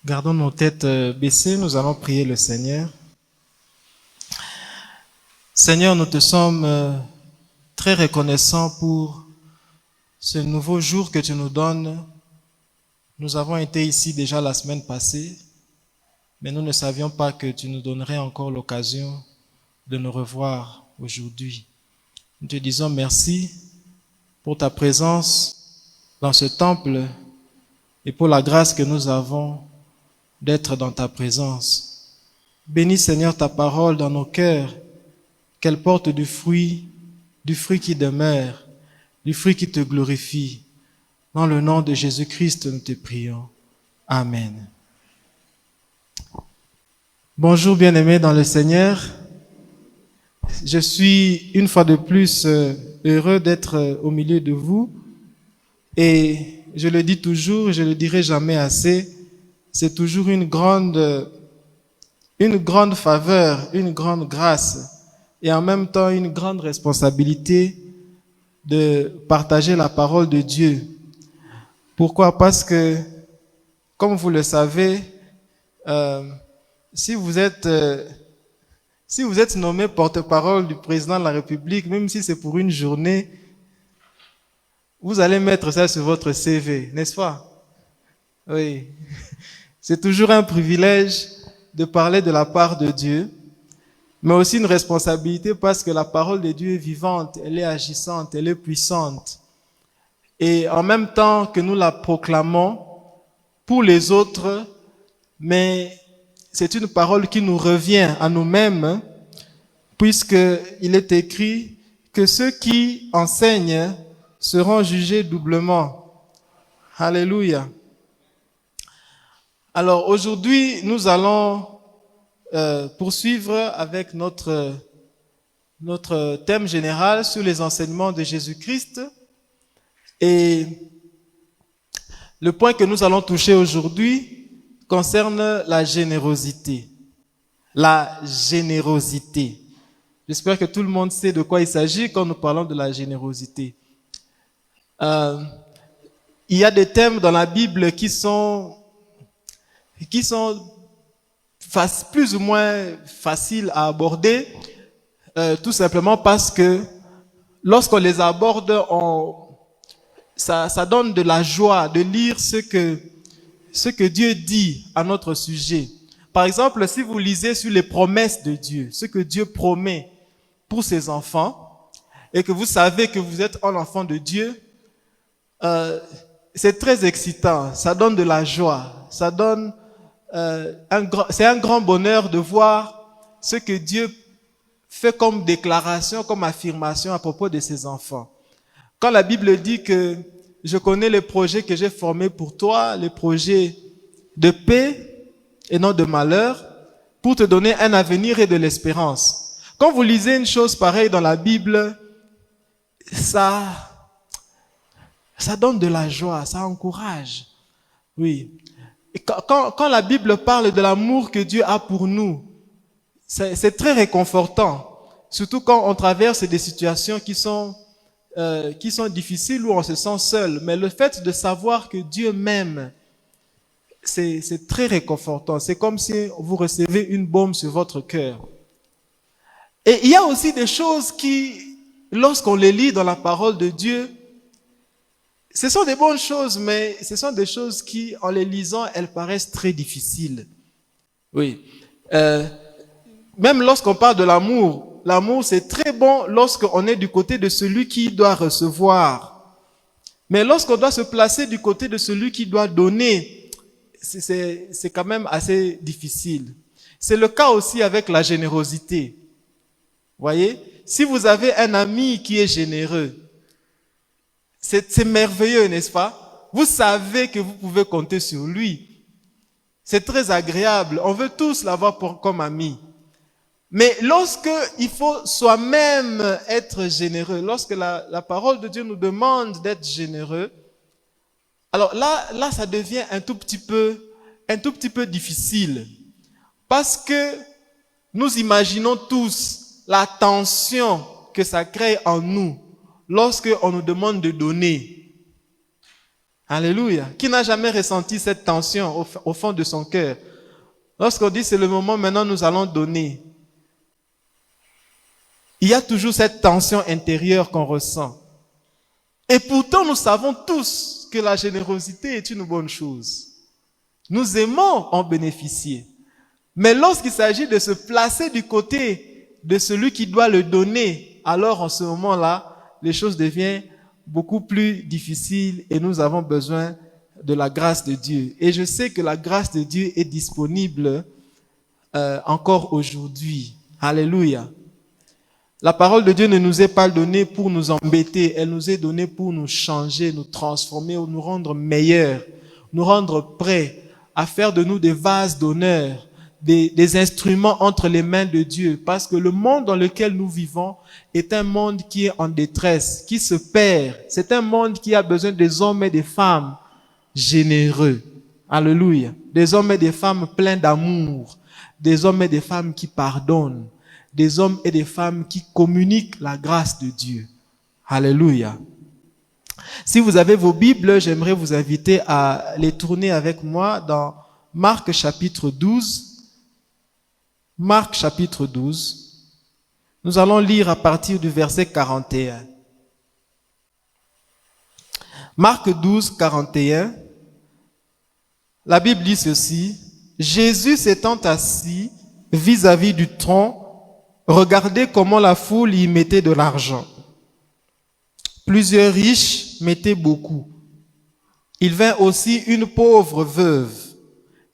Gardons nos têtes baissées, nous allons prier le Seigneur. Seigneur, nous te sommes très reconnaissants pour ce nouveau jour que tu nous donnes. Nous avons été ici déjà la semaine passée, mais nous ne savions pas que tu nous donnerais encore l'occasion de nous revoir aujourd'hui. Nous te disons merci pour ta présence dans ce temple et pour la grâce que nous avons d'être dans ta présence. Bénis Seigneur ta parole dans nos cœurs, qu'elle porte du fruit qui demeure, du fruit qui te glorifie. Dans le nom de Jésus-Christ, nous te prions. Amen. Bonjour bien-aimés dans le Seigneur. Je suis une fois de plus heureux d'être au milieu de vous. Et je le dis toujours, je le dirai jamais assez, c'est toujours une grande faveur, une grande grâce et en même temps une grande responsabilité de partager la parole de Dieu. Pourquoi? Parce que, comme vous le savez, si vous êtes nommé porte-parole du président de la République, même si c'est pour une journée, vous allez mettre ça sur votre CV, n'est-ce pas? Oui. C'est toujours un privilège de parler de la part de Dieu, mais aussi une responsabilité parce que la parole de Dieu est vivante, elle est agissante, elle est puissante. Et en même temps que nous la proclamons pour les autres, mais c'est une parole qui nous revient à nous-mêmes, puisqu'il est écrit que ceux qui enseignent seront jugés doublement. Alléluia. Alors aujourd'hui, nous allons poursuivre avec notre thème général sur les enseignements de Jésus-Christ. Et le point que nous allons toucher aujourd'hui concerne la générosité. La générosité. J'espère que tout le monde sait de quoi il s'agit quand nous parlons de la générosité. Il y a des thèmes dans la Bible qui sont plus ou moins faciles à aborder, tout simplement parce que lorsqu'on les aborde, ça donne de la joie de lire ce que Dieu dit à notre sujet. Par exemple, si vous lisez sur les promesses de Dieu, ce que Dieu promet pour ses enfants, et que vous savez que vous êtes un enfant de Dieu, c'est très excitant, ça donne de la joie, ça donne c'est un grand bonheur de voir ce que Dieu fait comme déclaration, comme affirmation à propos de ses enfants. Quand la Bible dit que je connais les projets que j'ai formés pour toi, les projets de paix et non de malheur, pour te donner un avenir et de l'espérance. Quand vous lisez une chose pareille dans la Bible, ça donne de la joie, ça encourage. Oui. Et quand la Bible parle de l'amour que Dieu a pour nous, c'est très réconfortant. Surtout quand on traverse des situations qui sont difficiles où on se sent seul. Mais le fait de savoir que Dieu m'aime, c'est très réconfortant. C'est comme si vous recevez une baume sur votre cœur. Et il y a aussi des choses qui, lorsqu'on les lit dans la parole de Dieu, ce sont des bonnes choses, mais ce sont des choses qui, en les lisant, elles paraissent très difficiles. Oui. Même lorsqu'on parle de l'amour, l'amour c'est très bon lorsqu'on est du côté de celui qui doit recevoir. Mais lorsqu'on doit se placer du côté de celui qui doit donner, c'est quand même assez difficile. C'est le cas aussi avec la générosité. Voyez, si vous avez un ami qui est généreux, c'est merveilleux, n'est-ce pas? Vous savez que vous pouvez compter sur lui. C'est très agréable. On veut tous l'avoir comme ami. Mais lorsque il faut soi-même être généreux, lorsque la parole de Dieu nous demande d'être généreux, alors là, ça devient un tout petit peu difficile. Parce que nous imaginons tous la tension que ça crée en nous lorsque on nous demande de donner. Alléluia. Qui n'a jamais ressenti cette tension au fond de son cœur? Lorsqu'on dit c'est le moment, maintenant nous allons donner. Il y a toujours cette tension intérieure qu'on ressent. Et pourtant, nous savons tous que la générosité est une bonne chose. Nous aimons en bénéficier. Mais lorsqu'il s'agit de se placer du côté de celui qui doit le donner, alors en ce moment-là, les choses deviennent beaucoup plus difficiles et nous avons besoin de la grâce de Dieu. Et je sais que la grâce de Dieu est disponible encore aujourd'hui. Alléluia. La parole de Dieu ne nous est pas donnée pour nous embêter, elle nous est donnée pour nous changer, nous transformer, nous rendre meilleurs, nous rendre prêts à faire de nous des vases d'honneur, des instruments entre les mains de Dieu. Parce que le monde dans lequel nous vivons est un monde qui est en détresse, qui se perd. C'est un monde qui a besoin des hommes et des femmes généreux. Alléluia. Des hommes et des femmes pleins d'amour. Des hommes et des femmes qui pardonnent. Des hommes et des femmes qui communiquent la grâce de Dieu. Alléluia. Si vous avez vos Bibles, j'aimerais vous inviter à les tourner avec moi dans Marc chapitre 12. Marc chapitre 12. Nous allons lire à partir du verset 41. Marc 12, 41. La Bible dit ceci. Jésus s'étant assis vis-à-vis du tronc, regardez comment la foule y mettait de l'argent. Plusieurs riches mettaient beaucoup. Il vint aussi une pauvre veuve.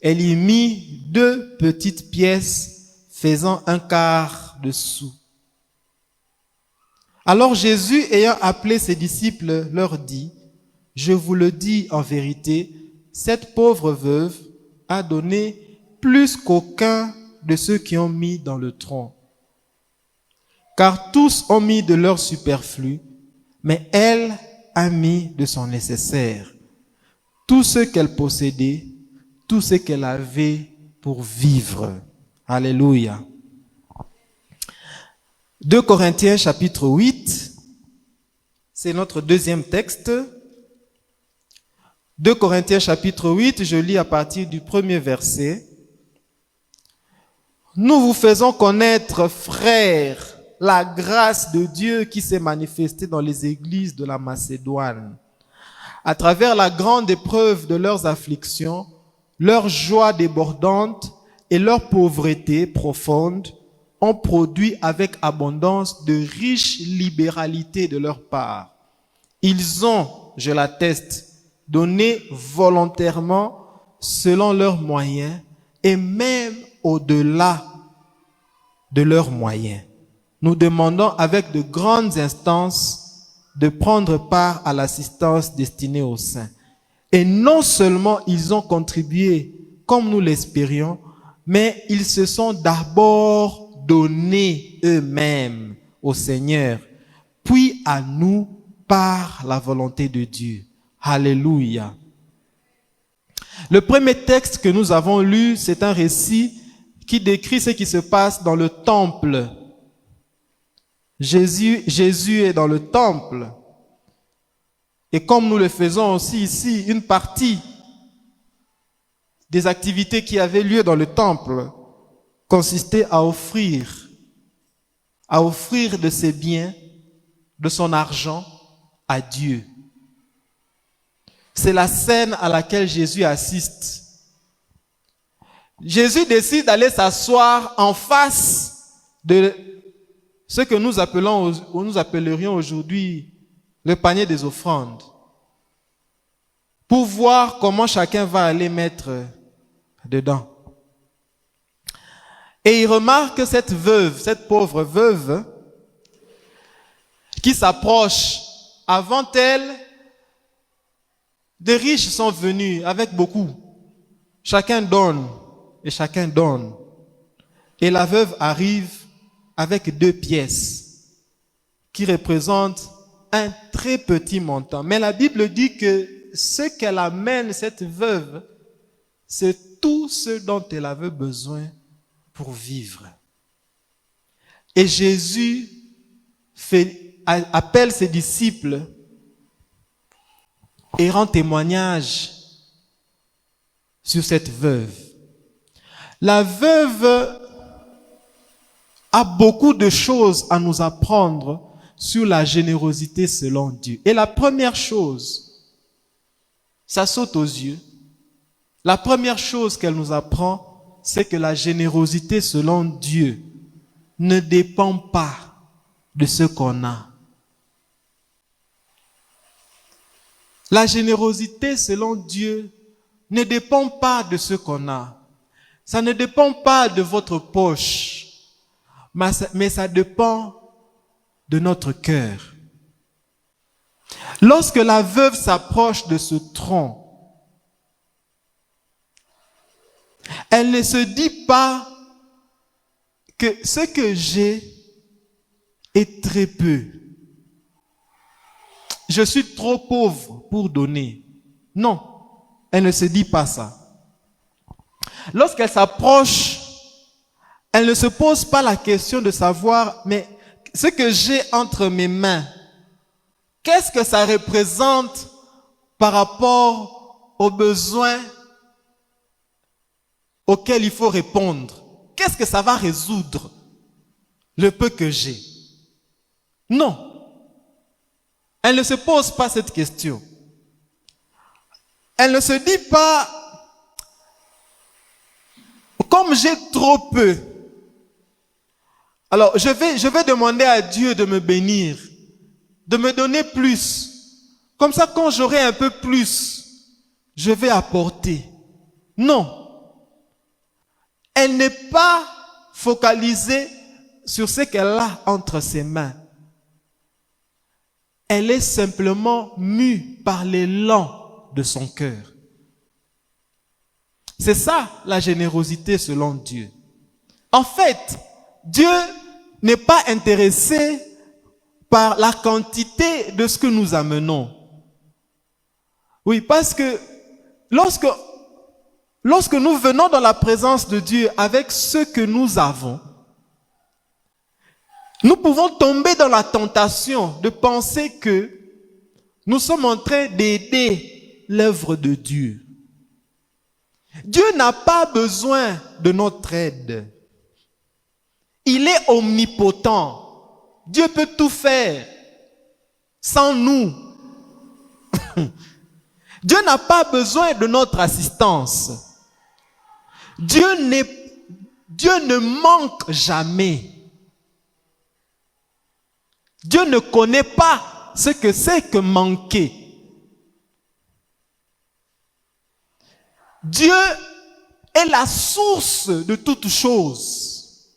Elle y mit 2 petites pièces faisant 1/4 de sou. Alors Jésus, ayant appelé ses disciples, leur dit, « Je vous le dis en vérité, cette pauvre veuve a donné plus qu'aucun de ceux qui ont mis dans le tronc. Car tous ont mis de leur superflu, mais elle a mis de son nécessaire, tout ce qu'elle possédait, tout ce qu'elle avait pour vivre. » Alléluia. 2 Corinthiens chapitre 8, c'est notre deuxième texte. 2 Corinthiens chapitre 8, je lis à partir du premier verset. « Nous vous faisons connaître, frères, la grâce de Dieu qui s'est manifestée dans les églises de la Macédoine. À travers la grande épreuve de leurs afflictions, leur joie débordante et leur pauvreté profonde ont produit avec abondance de riches libéralités de leur part. Ils ont, je l'atteste, donné volontairement selon leurs moyens et même au-delà de leurs moyens. Nous demandons avec de grandes instances de prendre part à l'assistance destinée aux saints. Et non seulement ils ont contribué comme nous l'espérions, mais ils se sont d'abord donnés eux-mêmes au Seigneur, puis à nous par la volonté de Dieu. Alléluia. Le premier texte que nous avons lu, c'est un récit qui décrit ce qui se passe dans le temple. Jésus est dans le temple. Et comme nous le faisons aussi ici, une partie des activités qui avaient lieu dans le temple consistait à offrir de ses biens, de son argent à Dieu. C'est la scène à laquelle Jésus assiste. Jésus décide d'aller s'asseoir en face de ce que nous appellerions aujourd'hui le panier des offrandes, pour voir comment chacun va aller mettre dedans. Et il remarque cette veuve, cette pauvre veuve, qui s'approche. Avant elle, des riches sont venus avec beaucoup. Chacun donne et chacun donne. Et la veuve arrive avec 2 pièces qui représentent un très petit montant. Mais la Bible dit que ce qu'elle amène, cette veuve, c'est tout ce dont elle avait besoin pour vivre. Et Jésus appelle ses disciples et rend témoignage sur cette veuve. La veuve a beaucoup de choses à nous apprendre sur la générosité selon Dieu. Et la première chose, ça saute aux yeux. La première chose qu'elle nous apprend, c'est que la générosité selon Dieu ne dépend pas de ce qu'on a. La générosité selon Dieu ne dépend pas de ce qu'on a. Ça ne dépend pas de votre poche, mais ça dépend de notre cœur. Lorsque la veuve s'approche de ce tronc, elle ne se dit pas que ce que j'ai est très peu. Je suis trop pauvre pour donner. Non, elle ne se dit pas ça. Lorsqu'elle s'approche, elle ne se pose pas la question de savoir, mais ce que j'ai entre mes mains, qu'est-ce que ça représente par rapport aux besoins auxquels il faut répondre? Qu'est-ce que ça va résoudre, le peu que j'ai? Non. Elle ne se pose pas cette question. Elle ne se dit pas, comme j'ai trop peu, alors je vais demander à Dieu de me bénir, de me donner plus. Comme ça, quand j'aurai un peu plus, je vais apporter. Non. Elle n'est pas focalisée sur ce qu'elle a entre ses mains. Elle est simplement mue par l'élan de son cœur. C'est ça la générosité selon Dieu. En fait, Dieu n'est pas intéressé par la quantité de ce que nous amenons. Oui, parce que lorsque nous venons dans la présence de Dieu avec ce que nous avons, nous pouvons tomber dans la tentation de penser que nous sommes en train d'aider l'œuvre de Dieu. Dieu n'a pas besoin de notre aide. Il est omnipotent. Dieu peut tout faire sans nous. Dieu n'a pas besoin de notre assistance. Dieu ne manque jamais. Dieu ne connaît pas ce que c'est que manquer. Dieu est la source de toutes choses.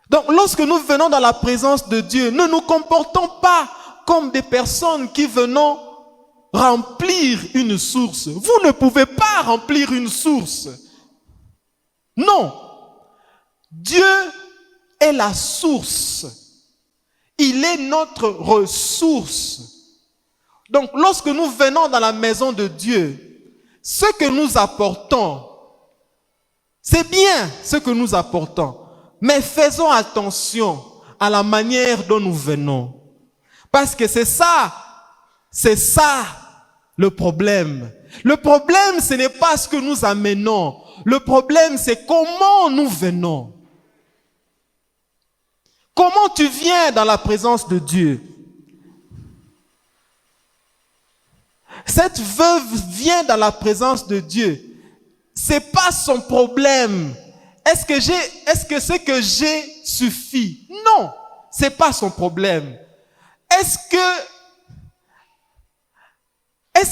Donc, lorsque nous venons dans la présence de Dieu, ne nous comportons pas comme des personnes qui venons remplir une source. Vous ne pouvez pas remplir une source. Non. Dieu est la source. Il est notre ressource. Donc, lorsque nous venons dans la maison de Dieu, ce que nous apportons, c'est bien ce que nous apportons. Mais faisons attention à la manière dont nous venons. Parce que c'est ça le problème. Le problème, ce n'est pas ce que nous amenons. Le problème, c'est comment nous venons. Comment tu viens dans la présence de Dieu? Cette veuve vient dans la présence de Dieu. C'est pas son problème. Est-ce que ce que j'ai suffit? Non, c'est pas son problème. Est-ce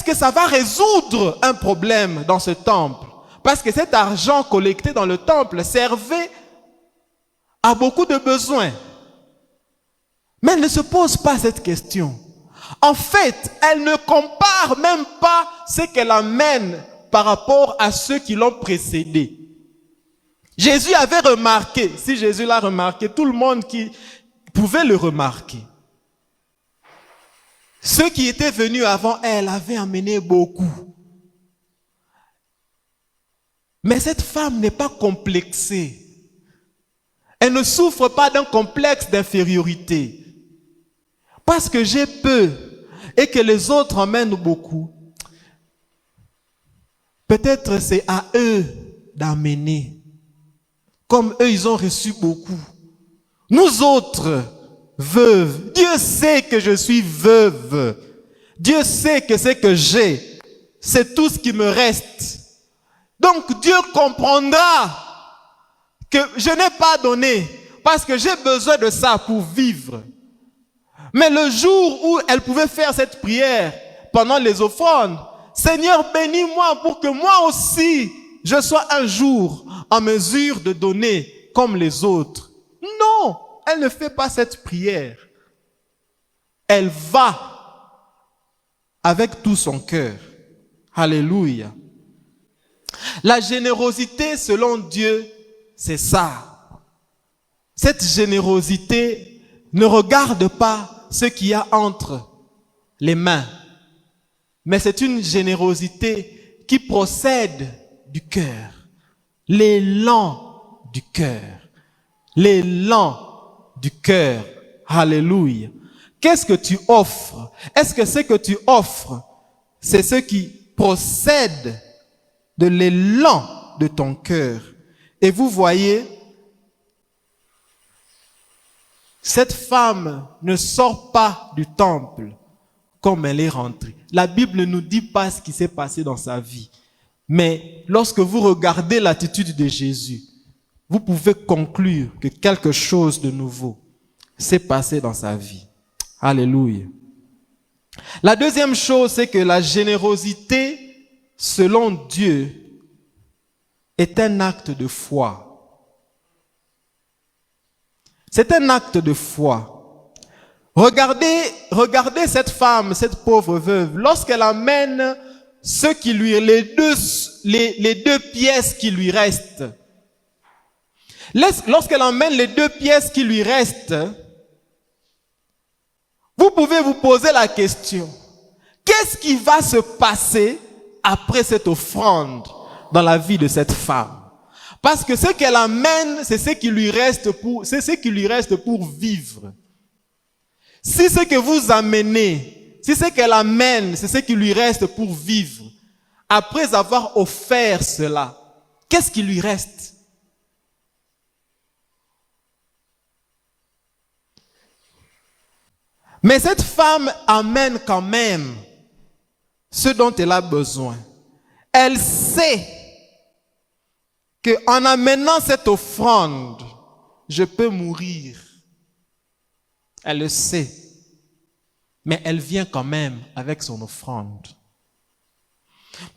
que ça va résoudre un problème dans ce temple? Parce que cet argent collecté dans le temple servait à beaucoup de besoins. Mais elle ne se pose pas cette question. En fait, elle ne compare même pas ce qu'elle amène par rapport à ceux qui l'ont précédé. Jésus avait remarqué, si Jésus l'a remarqué, tout le monde qui pouvait le remarquer. Ceux qui étaient venus avant elle avaient amené beaucoup. Mais cette femme n'est pas complexée. Elle ne souffre pas d'un complexe d'infériorité. Parce que j'ai peu, et que les autres emmènent beaucoup, peut-être c'est à eux d'amener. Comme eux, ils ont reçu beaucoup. Nous autres, veuves, Dieu sait que je suis veuve. Dieu sait que c'est que j'ai. C'est tout ce qui me reste. Donc Dieu comprendra que je n'ai pas donné parce que j'ai besoin de ça pour vivre. Mais le jour où elle pouvait faire cette prière pendant les offrandes, Seigneur, bénis-moi pour que moi aussi, je sois un jour en mesure de donner comme les autres. Non, elle ne fait pas cette prière. Elle va avec tout son cœur. Alléluia. La générosité selon Dieu, c'est ça. Cette générosité ne regarde pas ce qu'il y a entre les mains, mais c'est une générosité qui procède du cœur. L'élan du cœur. L'élan du cœur. Alléluia. Qu'est-ce que tu offres? Est-ce que ce que tu offres, c'est ce qui procède de l'élan de ton cœur? Et vous voyez, cette femme ne sort pas du temple comme elle est rentrée. La Bible ne nous dit pas ce qui s'est passé dans sa vie. Mais lorsque vous regardez l'attitude de Jésus, vous pouvez conclure que quelque chose de nouveau s'est passé dans sa vie. Alléluia. La deuxième chose, c'est que la générosité, selon Dieu, est un acte de foi. C'est un acte de foi. Regardez cette femme, cette pauvre veuve, lorsqu'elle amène les deux pièces qui lui restent. Lorsqu'elle emmène les deux pièces qui lui restent, vous pouvez vous poser la question, qu'est-ce qui va se passer après cette offrande dans la vie de cette femme? Parce que ce qu'elle amène, c'est ce qui lui reste pour vivre. Si ce que vous amenez, si ce qu'elle amène, c'est ce qui lui reste pour vivre, après avoir offert cela, qu'est-ce qui lui reste? Mais cette femme amène quand même ce dont elle a besoin. Elle sait qu'en amenant cette offrande, je peux mourir. Elle le sait. Mais elle vient quand même avec son offrande.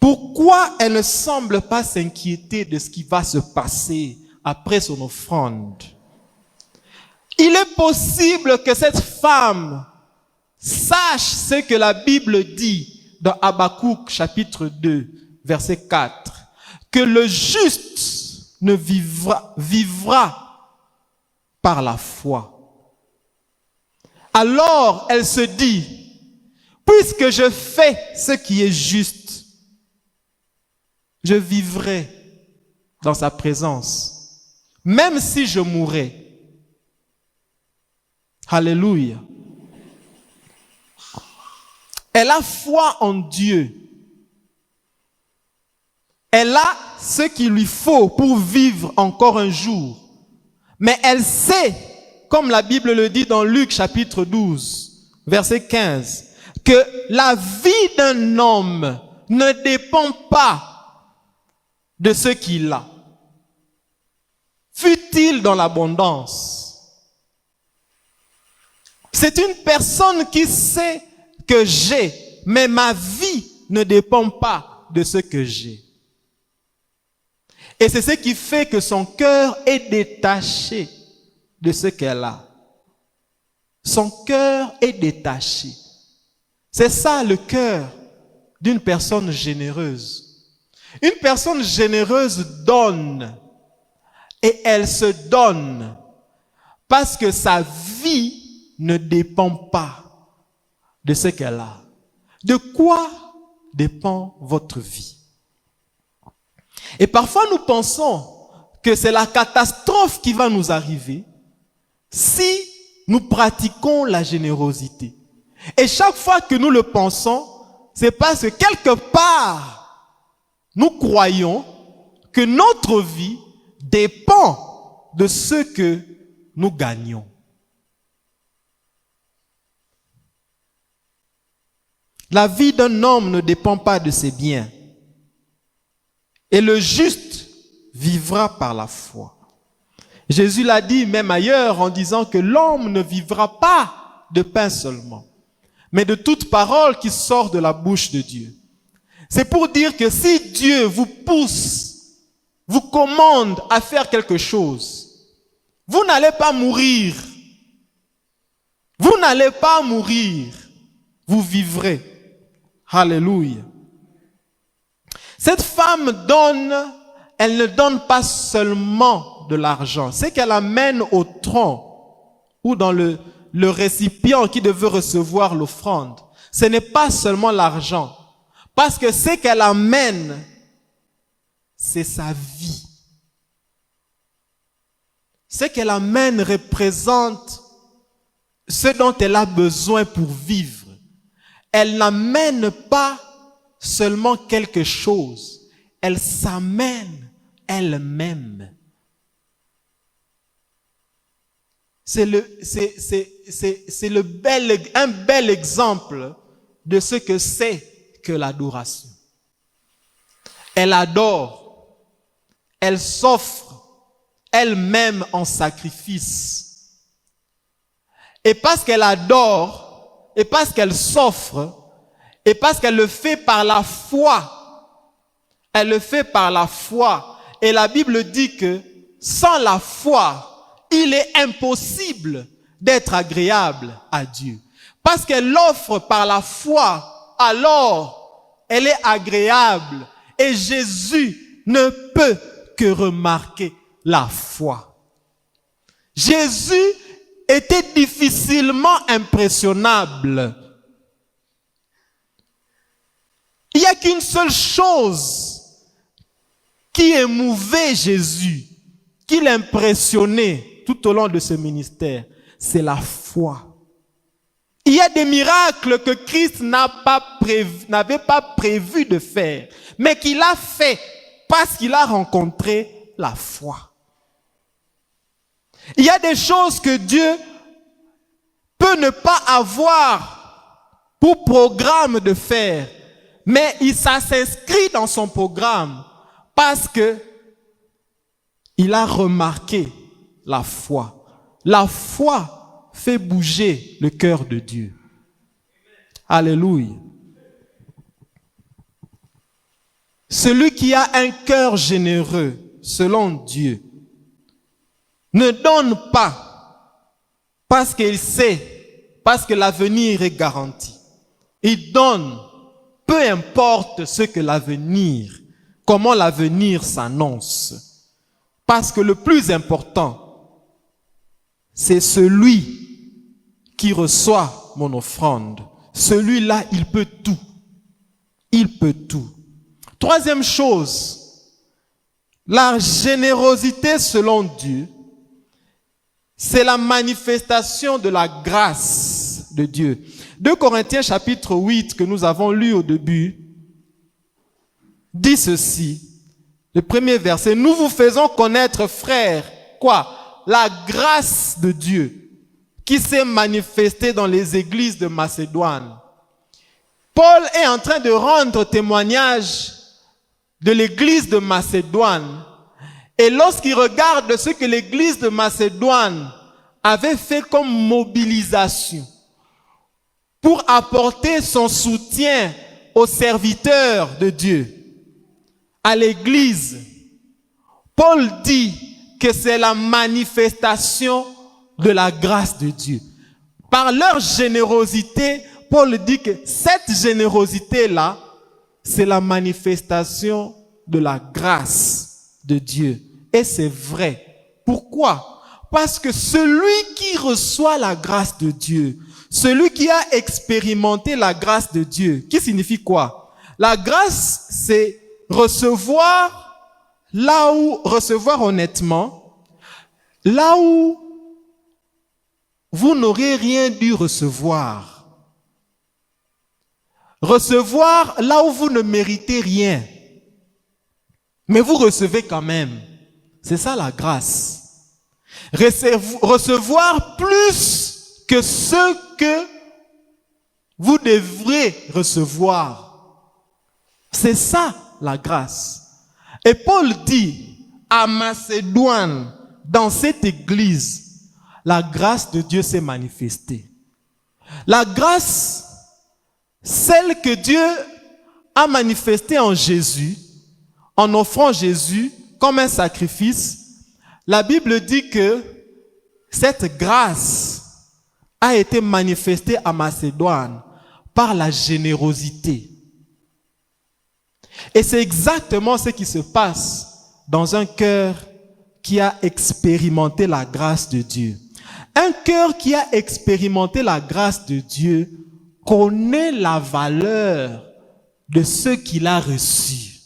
Pourquoi elle ne semble pas s'inquiéter de ce qui va se passer après son offrande? Il est possible que cette femme sache ce que la Bible dit dans Habakkuk chapitre 2, verset 4, que le juste ne vivra par la foi. Alors elle se dit, puisque je fais ce qui est juste, je vivrai dans sa présence, même si je mourrais. Alléluia. Elle a foi en Dieu. Elle a ce qu'il lui faut pour vivre encore un jour. Mais elle sait, comme la Bible le dit dans Luc chapitre 12, verset 15, que la vie d'un homme ne dépend pas de ce qu'il a. Fût-il dans l'abondance. C'est une personne qui sait que j'ai, mais ma vie ne dépend pas de ce que j'ai. Et c'est ce qui fait que son cœur est détaché de ce qu'elle a. Son cœur est détaché. C'est ça le cœur d'une personne généreuse. Une personne généreuse donne, et elle se donne parce que sa vie ne dépend pas de ce qu'elle a. De quoi dépend votre vie? Et parfois nous pensons que c'est la catastrophe qui va nous arriver si nous pratiquons la générosité. Et chaque fois que nous le pensons, c'est parce que quelque part, nous croyons que notre vie dépend de ce que nous gagnons. La vie d'un homme ne dépend pas de ses biens. Et le juste vivra par la foi. Jésus l'a dit même ailleurs en disant que l'homme ne vivra pas de pain seulement, mais de toute parole qui sort de la bouche de Dieu. C'est pour dire que si Dieu vous pousse, vous commande à faire quelque chose, vous n'allez pas mourir. Vous n'allez pas mourir. Vous vivrez. Alléluia. Cette femme donne, elle ne donne pas seulement de l'argent. C'est qu'elle amène au tronc ou dans le récipient qui devait recevoir l'offrande. Ce n'est pas seulement l'argent. Parce que ce qu'elle amène, c'est sa vie. Ce qu'elle amène représente ce dont elle a besoin pour vivre. Elle n'amène pas seulement quelque chose, elle s'amène elle-même. C'est un bel exemple de ce que c'est que l'adoration. Elle adore, elle s'offre elle-même en sacrifice. Et parce qu'elle adore, et parce qu'elle s'offre, et parce qu'elle le fait par la foi, elle le fait par la foi. Et la Bible dit que sans la foi, il est impossible d'être agréable à Dieu. Parce qu'elle l'offre par la foi, alors elle est agréable. Et Jésus ne peut que remarquer la foi. Jésus était difficilement impressionnable. Il n'y a qu'une seule chose qui émouvait Jésus, qui l'impressionnait tout au long de ce ministère, c'est la foi. Il y a des miracles que Christ n'avait pas prévu de faire, mais qu'il a fait parce qu'il a rencontré la foi. Il y a des choses que Dieu peut ne pas avoir pour programme de faire, mais ça s'inscrit dans son programme parce que il a remarqué la foi. La foi fait bouger le cœur de Dieu. Alléluia. Celui qui a un cœur généreux, selon Dieu, ne donne pas parce qu'il sait, parce que l'avenir est garanti. Il donne, peu importe ce que l'avenir, comment l'avenir s'annonce. Parce que le plus important, c'est celui qui reçoit mon offrande. Celui-là, il peut tout. Il peut tout. Troisième chose, la générosité selon Dieu, c'est la manifestation de la grâce de Dieu. 2 Corinthiens chapitre 8 que nous avons lu au début dit ceci. Le premier verset, nous vous faisons connaître, frères, quoi? La grâce de Dieu qui s'est manifestée dans les églises de Macédoine. Paul est en train de rendre témoignage de l'église de Macédoine. Et lorsqu'il regarde ce que l'église de Macédoine avait fait comme mobilisation pour apporter son soutien aux serviteurs de Dieu, à l'église, Paul dit que c'est la manifestation de la grâce de Dieu. Par leur générosité, Paul dit que cette générosité-là, c'est la manifestation de la grâce de Dieu. Et c'est vrai. Pourquoi? Parce que celui qui reçoit la grâce de Dieu, celui qui a expérimenté la grâce de Dieu, qui signifie quoi? La grâce, c'est recevoir là où, recevoir honnêtement, là où vous n'aurez rien dû recevoir. Recevoir là où vous ne méritez rien. Mais vous recevez quand même. C'est ça la grâce. Recevoir plus que ce que vous devrez recevoir. C'est ça la grâce. Et Paul dit à Macédoine, dans cette église, la grâce de Dieu s'est manifestée. La grâce, celle que Dieu a manifestée en Jésus, en offrant Jésus comme un sacrifice, la Bible dit que cette grâce a été manifestée à Macédoine par la générosité. Et c'est exactement ce qui se passe dans un cœur qui a expérimenté la grâce de Dieu. Un cœur qui a expérimenté la grâce de Dieu connaît la valeur de ce qu'il a reçu.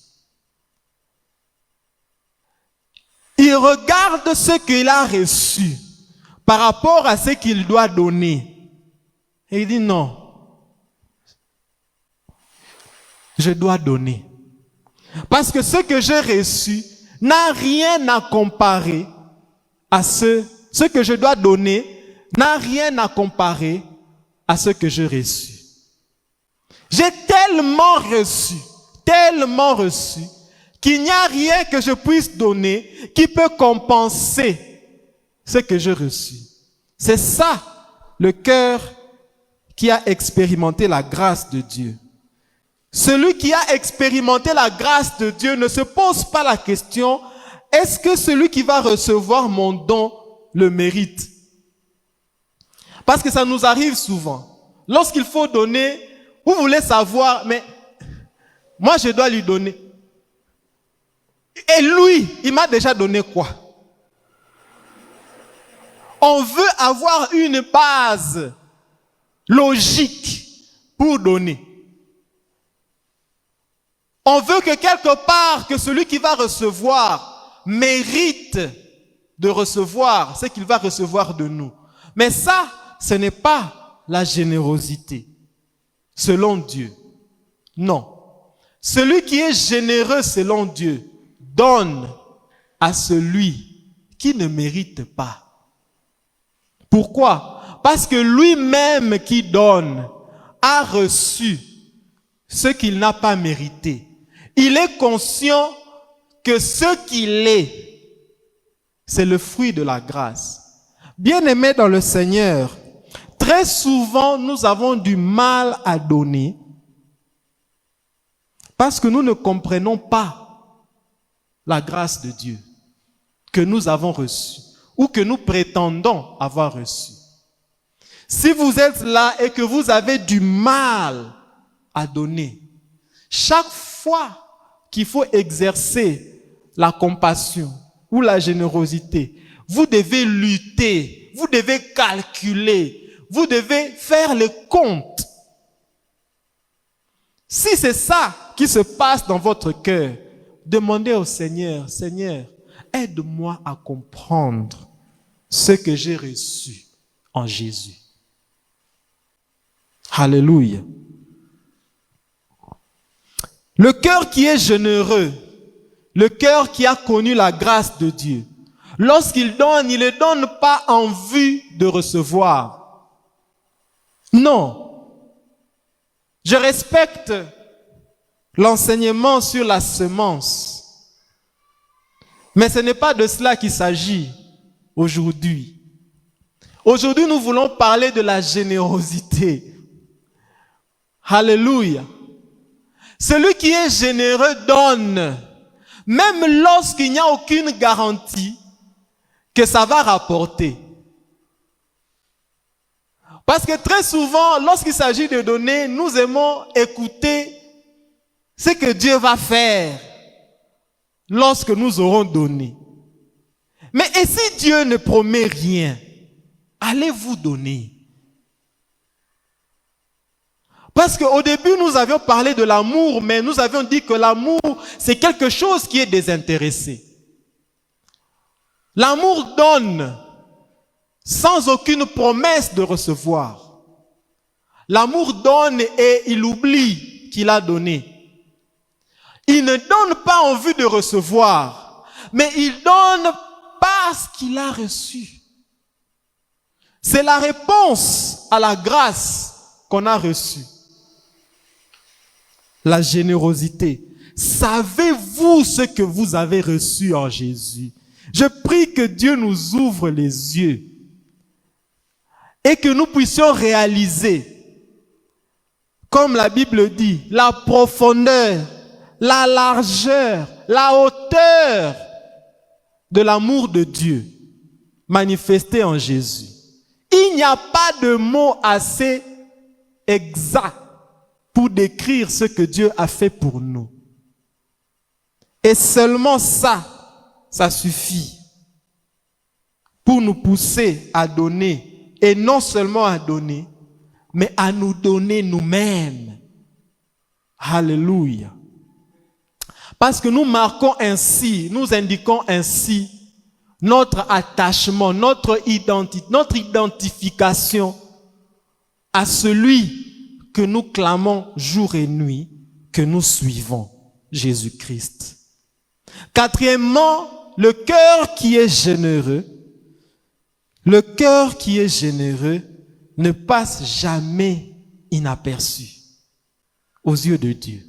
Il regarde ce qu'il a reçu par rapport à ce qu'il doit donner. Et il dit non, je dois donner. Parce que ce que j'ai reçu n'a rien à comparer à ce que je dois donner n'a rien à comparer à ce que j'ai reçu. J'ai tellement reçu, qu'il n'y a rien que je puisse donner qui peut compenser ce que j'ai reçu. C'est ça, le cœur qui a expérimenté la grâce de Dieu. Celui qui a expérimenté la grâce de Dieu ne se pose pas la question, est-ce que celui qui va recevoir mon don le mérite? Parce que ça nous arrive souvent. Lorsqu'il faut donner, vous voulez savoir, mais moi je dois lui donner. Et lui, il m'a déjà donné quoi? On veut avoir une base logique pour donner. On veut que quelque part, que celui qui va recevoir mérite de recevoir ce qu'il va recevoir de nous. Mais ça, ce n'est pas la générosité, selon Dieu. Non. Celui qui est généreux selon Dieu donne à celui qui ne mérite pas. Pourquoi? Parce que lui-même qui donne a reçu ce qu'il n'a pas mérité. Il est conscient que ce qu'il est, c'est le fruit de la grâce. Bien-aimés dans le Seigneur, très souvent nous avons du mal à donner parce que nous ne comprenons pas la grâce de Dieu que nous avons reçue ou que nous prétendons avoir reçue. Si vous êtes là et que vous avez du mal à donner, chaque fois qu'il faut exercer la compassion ou la générosité, vous devez lutter, vous devez calculer, vous devez faire les comptes. Si c'est ça qui se passe dans votre cœur, demandez au Seigneur, Seigneur, aide-moi à comprendre ce que j'ai reçu en Jésus. Alléluia. Le cœur qui est généreux, le cœur qui a connu la grâce de Dieu, lorsqu'il donne, il ne donne pas en vue de recevoir. Non. Je respecte l'enseignement sur la semence. Mais ce n'est pas de cela qu'il s'agit aujourd'hui. Aujourd'hui, nous voulons parler de la générosité. Alléluia. Celui qui est généreux donne, même lorsqu'il n'y a aucune garantie que ça va rapporter. Parce que très souvent, lorsqu'il s'agit de donner, nous aimons écouter ce que Dieu va faire lorsque nous aurons donné. Mais et si Dieu ne promet rien, allez-vous donner? Parce qu'au début, nous avions parlé de l'amour, mais nous avions dit que l'amour, c'est quelque chose qui est désintéressé. L'amour donne sans aucune promesse de recevoir. L'amour donne et il oublie qu'il a donné. Il ne donne pas en vue de recevoir, mais il donne parce qu'il a reçu. C'est la réponse à la grâce qu'on a reçue. La générosité. Savez-vous ce que vous avez reçu en Jésus? Je prie que Dieu nous ouvre les yeux et que nous puissions réaliser, comme la Bible dit, la profondeur, la largeur, la hauteur de l'amour de Dieu manifesté en Jésus. Il n'y a pas de mot assez exact pour décrire ce que Dieu a fait pour nous. Et seulement ça suffit pour nous pousser à donner. Et non seulement à donner, mais à nous donner nous-mêmes. Alléluia. Parce que nous marquons ainsi, nous indiquons ainsi notre attachement, notre identification à celui que nous clamons jour et nuit, que nous suivons, Jésus-Christ. Quatrièmement, le cœur qui est généreux. Le cœur qui est généreux ne passe jamais inaperçu aux yeux de Dieu.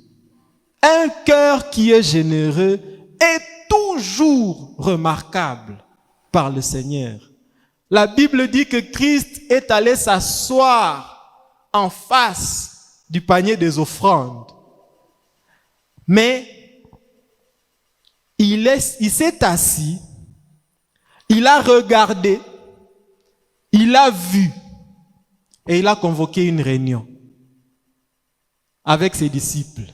Un cœur qui est généreux est toujours remarquable par le Seigneur. La Bible dit que Christ est allé s'asseoir en face du panier des offrandes. Mais il s'est assis, il a regardé, il a vu et il a convoqué une réunion avec ses disciples.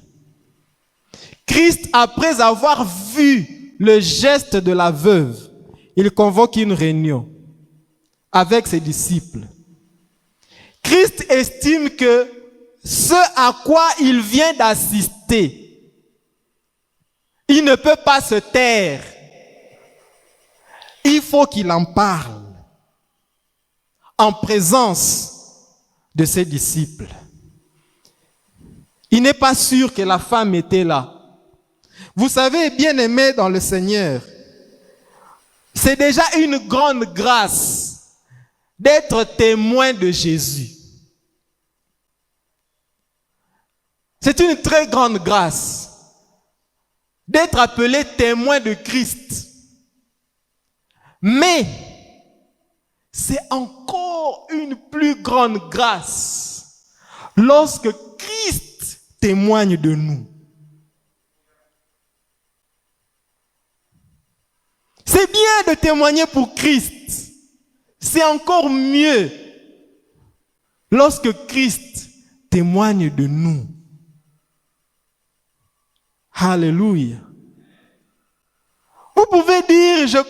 Christ, après avoir vu le geste de la veuve, il convoque une réunion avec ses disciples. Christ estime que ce à quoi il vient d'assister, il ne peut pas se taire. Il faut qu'il en parle en présence de ses disciples. Il n'est pas sûr que la femme était là. Vous savez, bien-aimés dans le Seigneur, c'est déjà une grande grâce d'être témoin de Jésus. C'est une très grande grâce d'être appelé témoin de Christ. Mais c'est encore une plus grande grâce lorsque Christ témoigne de nous. C'est bien de témoigner pour Christ. C'est encore mieux lorsque Christ témoigne de nous. Alléluia. Vous pouvez dire,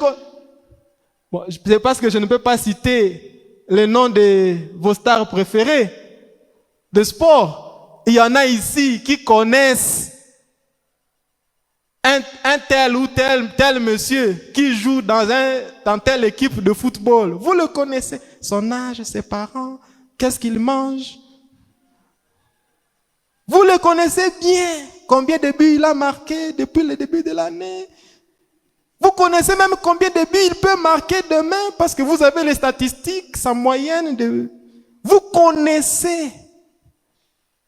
c'est parce que je ne peux pas citer les noms de vos stars préférées de sport. Il y en a ici qui connaissent un tel ou tel monsieur qui joue dans telle équipe de football. Vous le connaissez. Son âge, ses parents, qu'est-ce qu'il mange. Vous le connaissez bien. Combien de buts il a marqué depuis le début de l'année. Vous connaissez même combien de buts il peut marquer demain parce que vous avez les statistiques, sa moyenne de... Vous connaissez.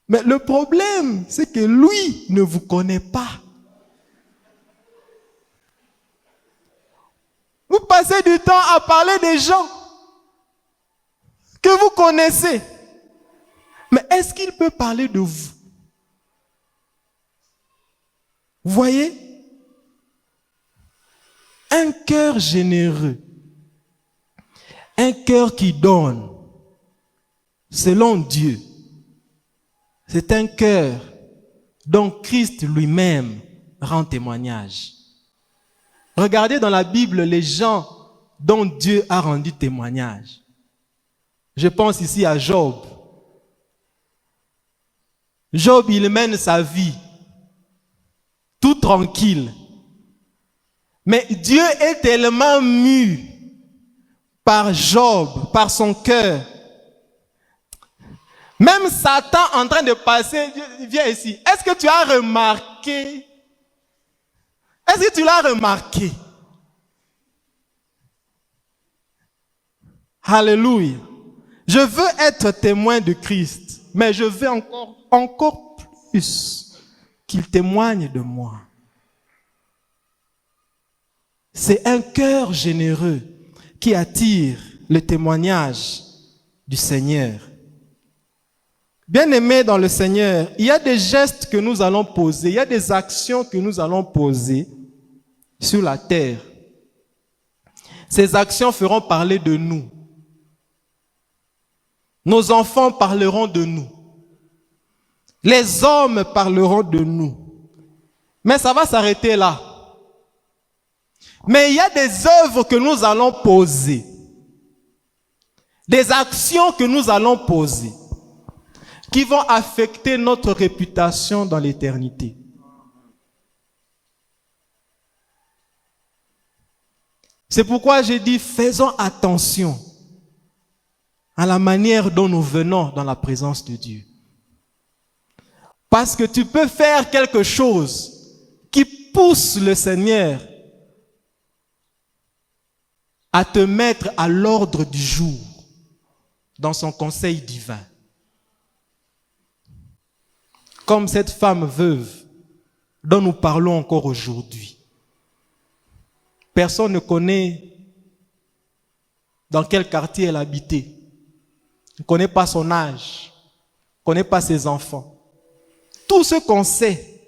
Mais le problème, c'est que lui ne vous connaît pas. Vous passez du temps à parler des gens que vous connaissez. Mais est-ce qu'il peut parler de vous? Vous voyez? Un cœur généreux, un cœur qui donne, selon Dieu, c'est un cœur dont Christ lui-même rend témoignage. Regardez dans la Bible les gens dont Dieu a rendu témoignage. Je pense ici à Job. Job, il mène sa vie tout tranquille. Mais Dieu est tellement mu par Job, par son cœur. Même Satan en train de passer, viens ici. Est-ce que tu as remarqué? Est-ce que tu l'as remarqué? Alléluia. Je veux être témoin de Christ, mais je veux encore plus qu'il témoigne de moi. C'est un cœur généreux qui attire le témoignage du Seigneur. Bien-aimés dans le Seigneur, il y a des gestes que nous allons poser, il y a des actions que nous allons poser sur la terre. Ces actions feront parler de nous. Nos enfants parleront de nous. Les hommes parleront de nous. Mais ça va s'arrêter là. Mais il y a des œuvres que nous allons poser. Des actions que nous allons poser qui vont affecter notre réputation dans l'éternité. C'est pourquoi j'ai dit, faisons attention à la manière dont nous venons dans la présence de Dieu. Parce que tu peux faire quelque chose qui pousse le Seigneur à te mettre à l'ordre du jour dans son conseil divin. Comme cette femme veuve dont nous parlons encore aujourd'hui. Personne ne connaît dans quel quartier elle habitait. On ne connaît pas son âge. On ne connaît pas ses enfants. Tout ce qu'on sait,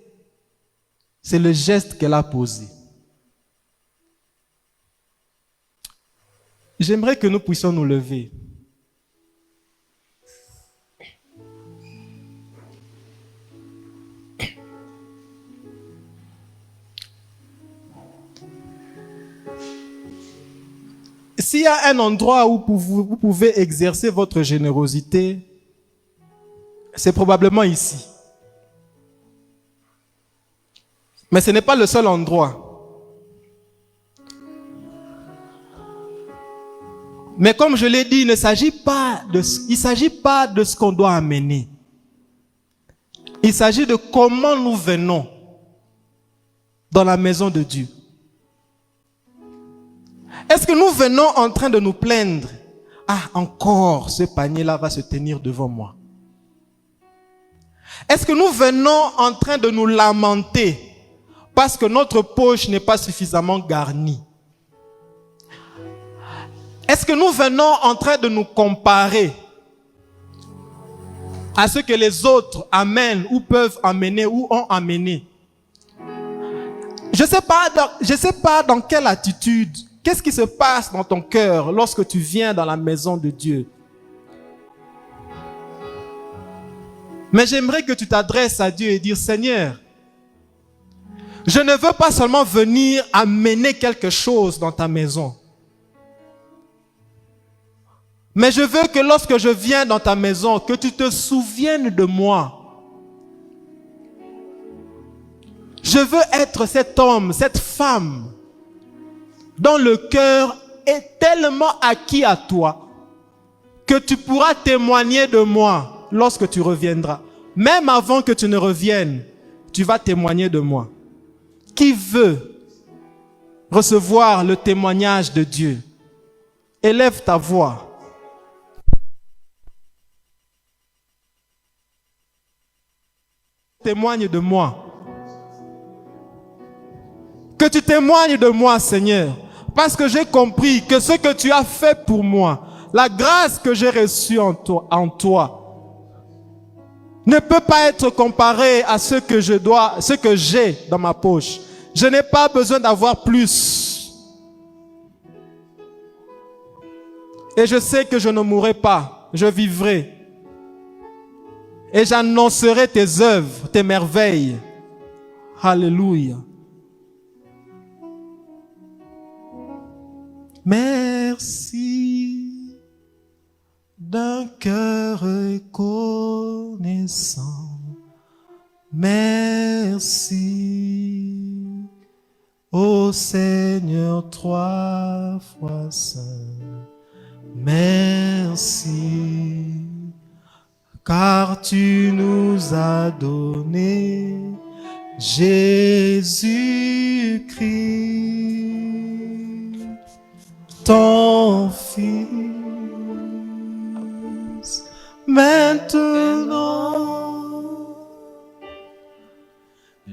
c'est le geste qu'elle a posé. J'aimerais que nous puissions nous lever. S'il y a un endroit où vous pouvez exercer votre générosité, c'est probablement ici. Mais ce n'est pas le seul endroit. Mais comme je l'ai dit, il ne s'agit pas de ce qu'on doit amener. Il s'agit de comment nous venons dans la maison de Dieu. Est-ce que nous venons en train de nous plaindre? Ah, encore ce panier-là va se tenir devant moi. Est-ce que nous venons en train de nous lamenter parce que notre poche n'est pas suffisamment garnie? Est-ce que nous venons en train de nous comparer à ce que les autres amènent ou peuvent amener ou ont amené? Je ne sais pas dans quelle attitude. Qu'est-ce qui se passe dans ton cœur lorsque tu viens dans la maison de Dieu? Mais j'aimerais que tu t'adresses à Dieu et dire, Seigneur, je ne veux pas seulement venir amener quelque chose dans ta maison. Mais je veux que lorsque je viens dans ta maison, que tu te souviennes de moi. Je veux être cet homme, cette femme dont le cœur est tellement acquis à toi que tu pourras témoigner de moi lorsque tu reviendras. Même avant que tu ne reviennes, tu vas témoigner de moi. Qui veut recevoir le témoignage de Dieu? Élève ta voix. Témoigne de moi. Que tu témoignes de moi, Seigneur. Parce que j'ai compris que ce que tu as fait pour moi, la grâce que j'ai reçue en toi, ne peut pas être comparée à ce que j'ai dans ma poche. Je n'ai pas besoin d'avoir plus. Et je sais que je ne mourrai pas, je vivrai. Et j'annoncerai tes œuvres, tes merveilles. Alléluia. Merci d'un cœur reconnaissant. Merci, ô Seigneur, 3 fois saint. Merci, car tu nous as donné Jésus-Christ, ton Fils. Maintenant,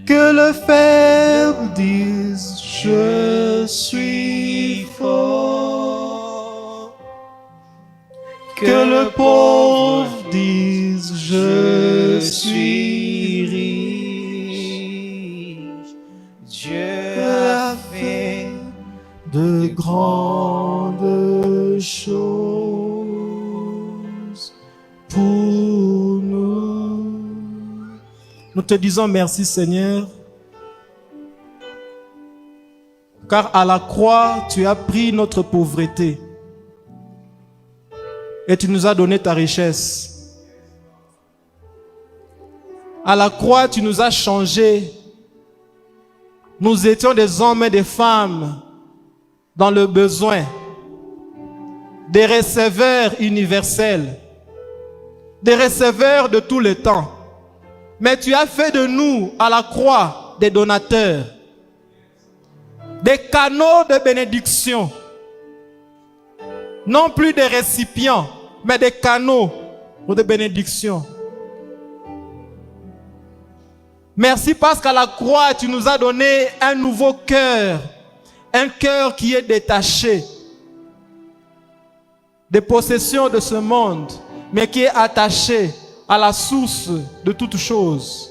que le faible dise, je suis fort. Que le pauvre dise, je suis riche. Dieu a fait de grandes choses pour nous. Nous te disons merci, Seigneur, car à la croix, tu as pris notre pauvreté et tu nous as donné ta richesse. À la croix, tu nous as changés. Nous étions des hommes et des femmes dans le besoin, des receveurs universels, des receveurs de tous les temps. Mais tu as fait de nous, à la croix, des donateurs, des canaux de bénédiction. Non plus des récipients, mais des canaux de bénédiction. Merci parce qu'à la croix, tu nous as donné un nouveau cœur. Un cœur qui est détaché des possessions de ce monde, mais qui est attaché à la source de toutes choses.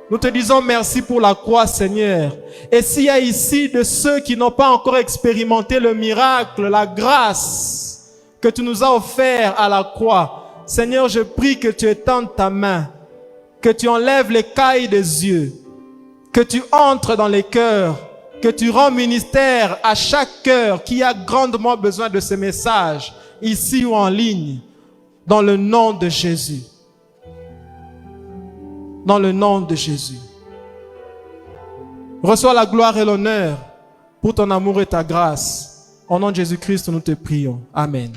Nous te disons merci pour la croix, Seigneur. Et s'il y a ici de ceux qui n'ont pas encore expérimenté le miracle, la grâce que tu nous as offert à la croix, Seigneur, je prie que tu étendes ta main, que tu enlèves l'écaille des yeux, que tu entres dans les cœurs, que tu rends ministère à chaque cœur qui a grandement besoin de ce message, ici ou en ligne, dans le nom de Jésus. Dans le nom de Jésus. Reçois la gloire et l'honneur pour ton amour et ta grâce. Au nom de Jésus-Christ, nous te prions. Amen.